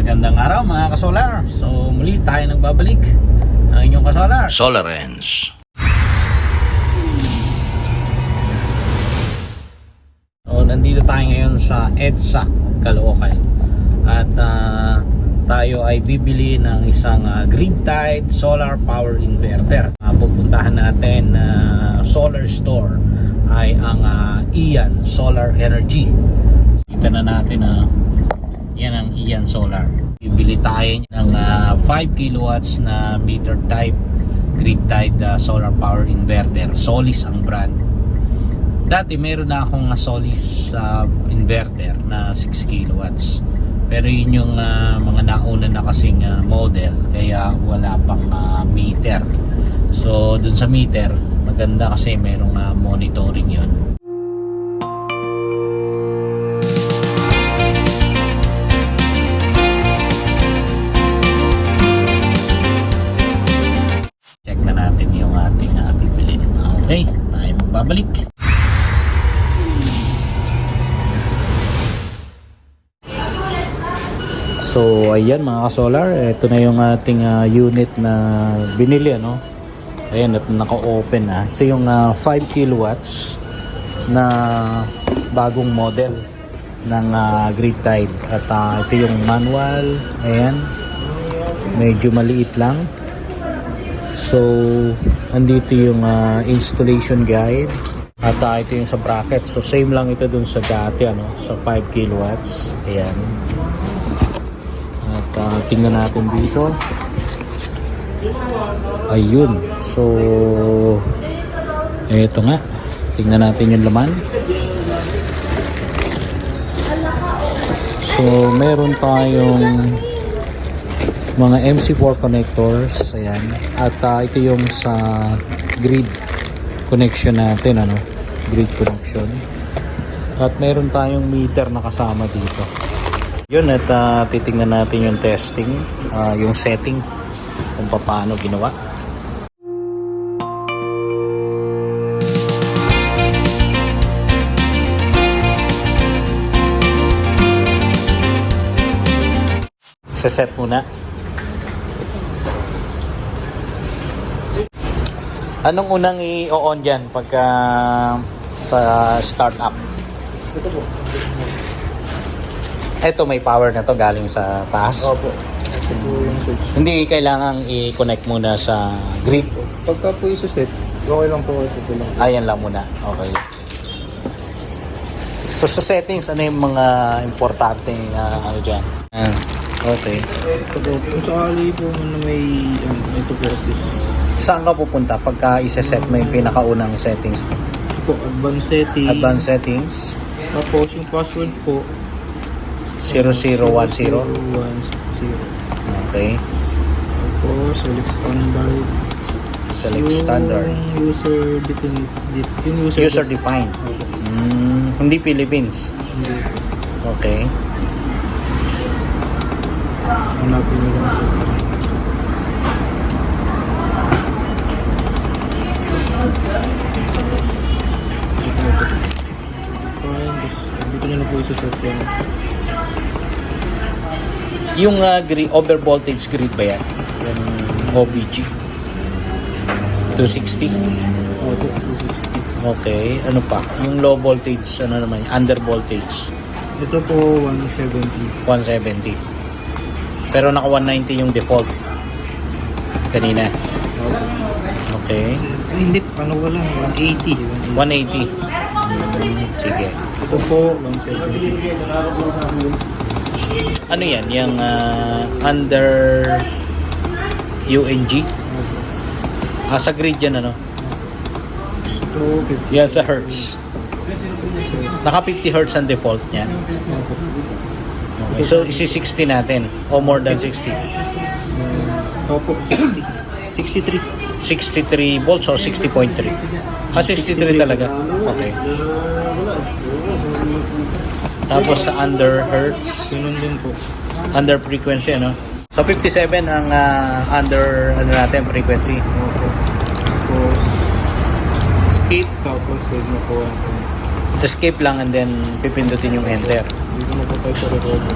Magandang araw mga kasolar. So muli tayo nagbabalik ang inyong kasolar, Solarens. So nandito tayo ngayon sa EDSA, Caloocan. At tayo ay bibili ng isang grid-tied solar power inverter. Pupuntahan natin solar store ay ang Ian Solar Energy. Kita na natin yan ang Ian Solar. Bibili tayo ng 5 kilowatts na meter type grid-tied solar power inverter. Solis ang brand. Dati meron na akong Solis inverter na 6 kilowatts. Pero yun yung mga nauna na kasing model, kaya wala pang meter. So dun sa meter, maganda kasi merong monitoring yun. Check na natin yung ating bibilin. Okay, tayo magbabalik. So ayan mga ka-solar, ito na yung ating unit na binili, ano. Ayan, at naka-open na. Ito yung 5 kilowatts na bagong model ng grid-tied. At ito yung manual. Ayan, medyo maliit lang. So andito yung installation guide. At ito yung sa bracket. So same lang ito dun sa dati, ano, sa 5 kilowatts. Ayan. At tingnan natin dito. Ayun. So eto nga. Tingnan natin yung laman. So meron tayong mga MC4 connectors. Ayan. At ito yung sa grid connection natin, ano, grid connection. At meron tayong meter na kasama dito. Yun, at titingnan natin yung testing, yung setting, kung paano ginawa. Set muna. Anong unang i-on dyan pagka sa startup? Ito po. Ito, may power na to galing sa taas. Opo. Ito po yung switch. Hindi kailangang i-connect muna sa grid. Pagka po isa-set, okay lang po ito lang. Ayan lang muna. Okay. So sa settings, ano yung mga importante ano dyan? Okay. Ito po. Kung sakali po na may ito po this. Saan ka pupunta pagka isa-set mo yung pinakaunang settings? Ito po, advanced setting. Advanced settings. Tapos yung password po, 0010. 0010. Okay. Tapos select standard. Select standard. Yung user defined. Yung User defined. Hindi Philippines. Hindi. Okay. Hanapin nyo lang sa dito nyo na po isa-set yan. Yung over voltage grid ba yan? Yung OBG 260? Opo, 260. Okay. Ano pa? Yung low voltage, ano naman? Under voltage Ito po 170. 170. Pero naka 190 yung default kanina. Okay. Ay, hindi, ano wala, 180. 180. Sige. Ito po 170. Ano yan? Yung under UNG? Sa grid yan, ano? Ito 50. Yan sa hertz. Naka 50 hertz ang default niyan. Okay. So isi-60 natin o more than 60. Opo, 60. 63. 63 volts o 60.3. 63 talaga. Okay. Tapos sa under hertz, Ganun din po. under frequency, ano? So 57 ang under ano natin frequency. Opo. Tapos skip, tapos huwag na po. Escape lang and then pipindutin yung enter. Dito na po tayo sa recover.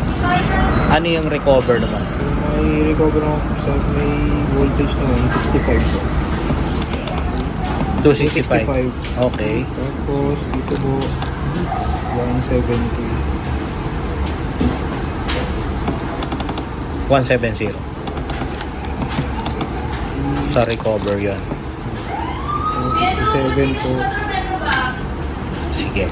Ano yung recover naman? So, may recover ako sa may voltage naman, 65 po. 265. 65. Okay. Tapos dito po, 170. 170. Sa recover yun. 57 po. Sige.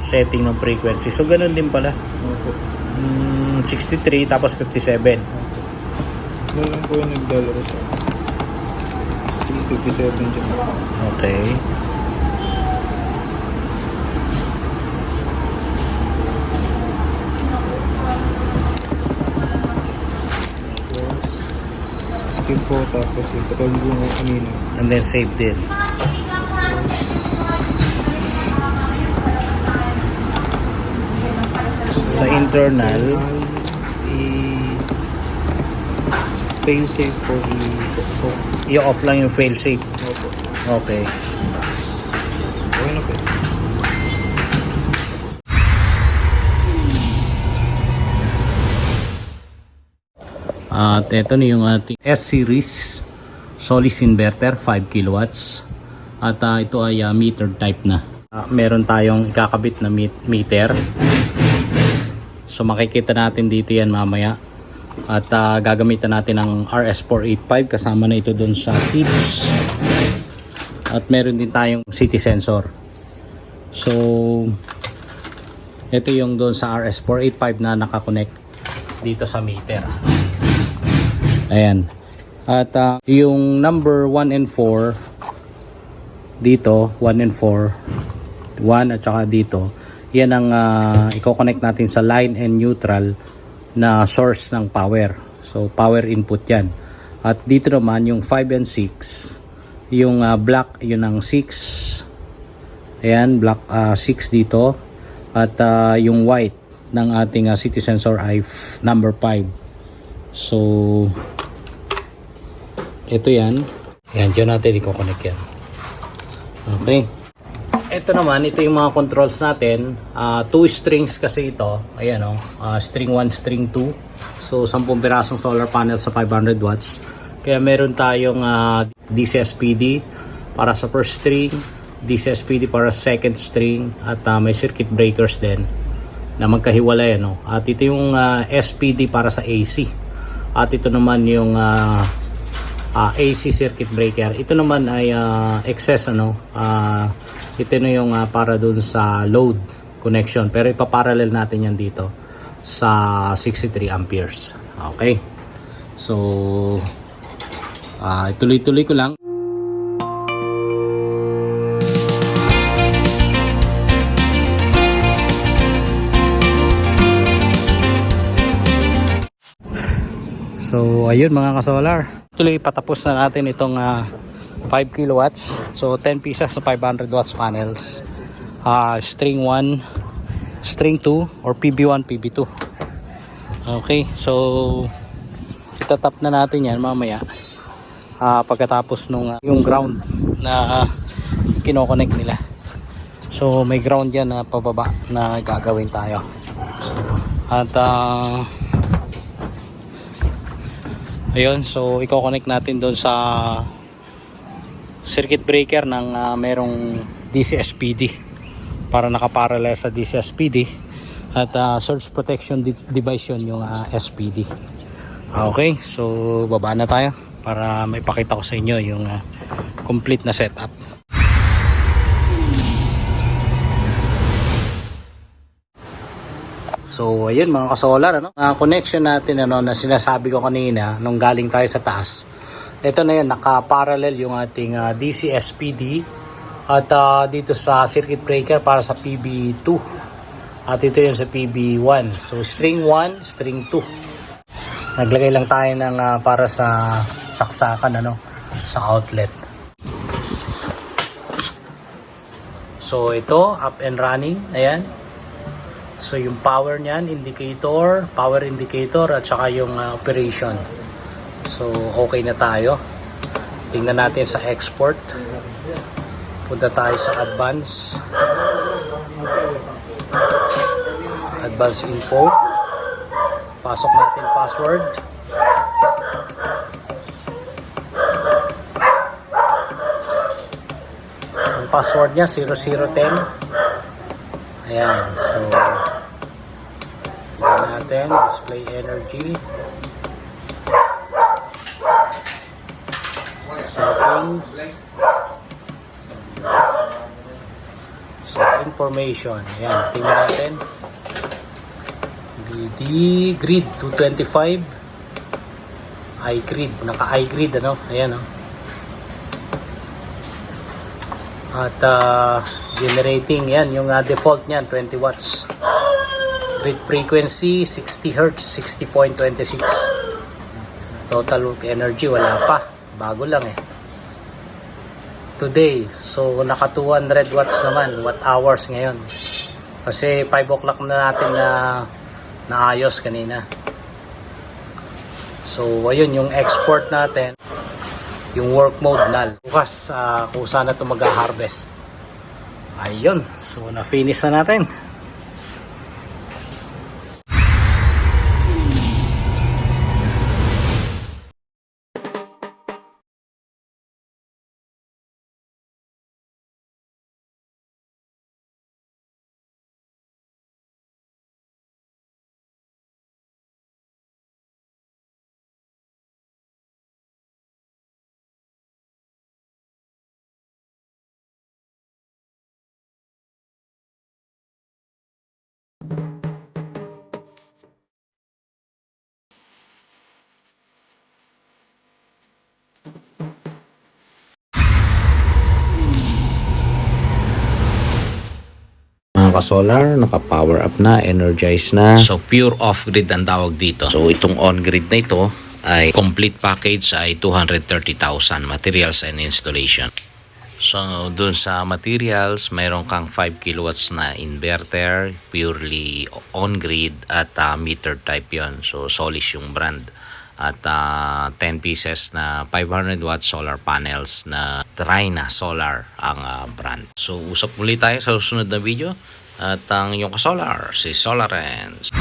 Setting ng frequency. So, ganun din pala. Opo. 63 tapos 57. Ano lang po yung nagdala ko sa 57 dyan. Okay. Skip po tapos yung patulog yung kanina. And then save din. Sa internal, fail safe po i-off lang yung failsafe. Opo. Okay. Okay na po. At ito na yung ating S-Series Solis Inverter 5 kilowatts. At ito ay meter type na. Meron tayong ikakabit na meter. So makikita natin dito yan mamaya. At gagamitan natin ang RS485 kasama na ito doon sa tips. At meron din tayong city sensor. So ito yung doon sa RS485 na nakakonect dito sa meter. Ayan. At yung number 1 and 4 dito, 1 and 4, 1 at saka dito, yan ang i-connect natin sa line and neutral na source ng power. So power input yan. At dito naman yung 5 and 6, yung black yun ang 6. Ayan, black 6 dito. At yung white ng ating city sensor ay number 5. So ito yan. Ayan, dyan natin i-connect yan. Okay. Ito naman, ito yung mga controls natin. 2 strings kasi ito. Ayan o. String 1, string 2. So 10 pirasong solar panel sa 500 watts. Kaya meron tayong DCSPD para sa first string, DCSPD para sa second string, at may circuit breakers din na magkahiwalay. Ano? At ito yung SPD para sa AC. At ito naman yung AC circuit breaker. Ito naman ay excess ito na yung para dun sa load connection, pero ipaparallel natin yan dito sa 63 amperes. Okay, so ituloy-tuloy ko lang. So ayun mga ka-solar, tuloy patapos na natin itong 5 kilowatts. So 10 pieces sa 500 watts panels. String 1, string 2 or PB1, PB2. Okay, so itatap na natin yan mamaya. Pagkatapos nung yung ground na kinokonek nila. So may ground yan na pababa na gagawin tayo. At ayun, so i-connect natin doon sa circuit breaker ng merong DCSPD para nakaparallel sa DCSPD, at surge protection device yun yung SPD. Okay, so baba na tayo para maipakita ko sa inyo yung complete na setup. So ayun mga ka-solar, connection natin na sinasabi ko kanina nung galing tayo sa taas. Ito na yun, naka-parallel yung ating DCSPD at dito sa circuit breaker para sa PB2 at ito yun sa PB1. So string 1, string 2. Naglagay lang tayo ng para sa saksakan sa outlet. So ito, up and running. Ayan. So yung power niyan, indicator, power indicator at saka yung operation. So okay na tayo. Tingnan natin sa export. Punta tayo sa advance. Advance info. Pasok natin password. Ang password niya 0010. Ayan, so tignan natin, display energy, settings, set information. Ayan, tingnan natin. BD grid 225, iGrid, naka iGrid ano, ayan oh. At generating, yan yung default niyan 20 watts. Grid frequency 60 Hz, 60.26. Total energy wala pa, bago lang eh. Today, so naka 200 watts naman, watt hours ngayon. Kasi 5 o'clock na natin na naayos kanina. So ayun yung export natin. Yung work mode null. Bukas kung saan na ito mag-harvest. Ayun. So na-finish na natin. Naka-solar, naka-power up na, energized na. So, pure off-grid ang tawag dito. So, itong on-grid na ito ay complete package ay 230,000 materials and installation. So, dun sa materials, mayroon kang 5 kilowatts na inverter, purely on-grid at meter type yon. So, Solis yung brand. At 10 pieces na 500 watt solar panels na Trina Solar ang brand. So, usap muli tayo sa susunod na video. At ang iyong ka-solar, si Solarens.